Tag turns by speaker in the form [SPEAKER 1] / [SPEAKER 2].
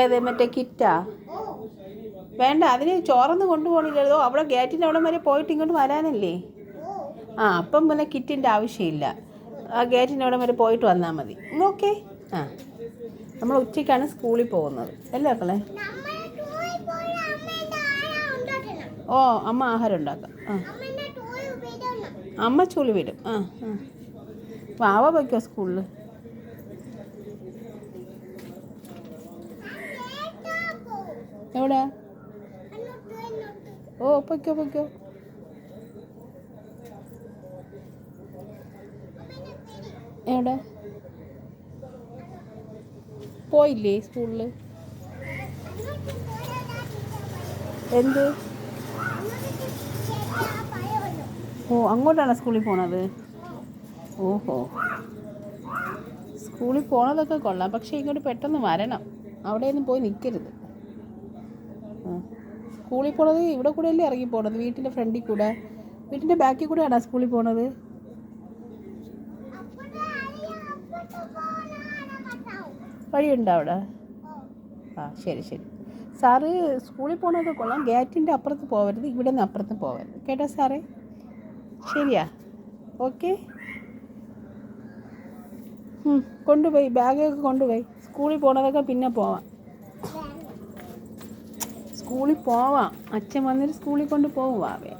[SPEAKER 1] ഏത് മറ്റേ കിറ്റാ? വേണ്ട, അതിന് ചോറൊന്നും കൊണ്ടുപോകണില്ലല്ലോ. അവിടെ ഗേറ്റിൻ്റെ അവിടെ വരെ പോയിട്ട് ഇങ്ങോട്ട് വരാനല്ലേ. അപ്പം പിന്നെ കിറ്റിൻ്റെ ആവശ്യമില്ല. ആ ഗേറ്റിൻ്റെ അവിടെ വരെ പോയിട്ട് വന്നാൽ മതി. ഓക്കെ. നമ്മൾ ഉച്ചയ്ക്കാണ് സ്കൂളിൽ പോകുന്നത് അല്ലേ മക്കളെ? അമ്മ ആഹാരം ഉണ്ടാക്കാം. അമ്മ ചുളി വിടും. വാവ വയ്ക്കോ സ്കൂളിൽ? എവിടെ? പൊയ്ക്കോ. എവിടെ പോയില്ലേ സ്കൂളിൽ? എന്ത്? അങ്ങോട്ടാണ് സ്കൂളിൽ പോണത്? ഓഹോ, സ്കൂളിൽ പോണതൊക്കെ കൊള്ളാം. പക്ഷേ ഇങ്ങോട്ട് പെട്ടെന്ന് വരണം. അവിടെയൊന്നും പോയി നിൽക്കരുത്. സ്കൂളിൽ പോണത് ഇവിടെ കൂടെ അല്ലേ ഇറങ്ങി പോണത്? വീട്ടിൻ്റെ ഫ്രണ്ടിൽ കൂടെ, വീട്ടിൻ്റെ ബാക്കിൽ കൂടെയാണോ സ്കൂളിൽ പോണത്? വഴിയുണ്ടോ അവിടെ? ശരി. സാറ് സ്കൂളിൽ പോകണതൊക്കെ കൊള്ളാം. ഗേറ്റിൻ്റെ അപ്പുറത്ത് പോകരുത്, ഇവിടെ നിന്ന് അപ്പുറത്ത് പോകരുത്. കേട്ടോ സാറേ? ശരിയാ. ഓക്കെ. കൊണ്ടുപോയി ബാഗൊക്കെ കൊണ്ടുപോയി. സ്കൂളിൽ പോകണതൊക്കെ പിന്നെ പോവാം. സ്കൂളിൽ പോവാം. അച്ഛൻ വന്നിട്ട് സ്കൂളിൽ കൊണ്ട് പോവാവേ.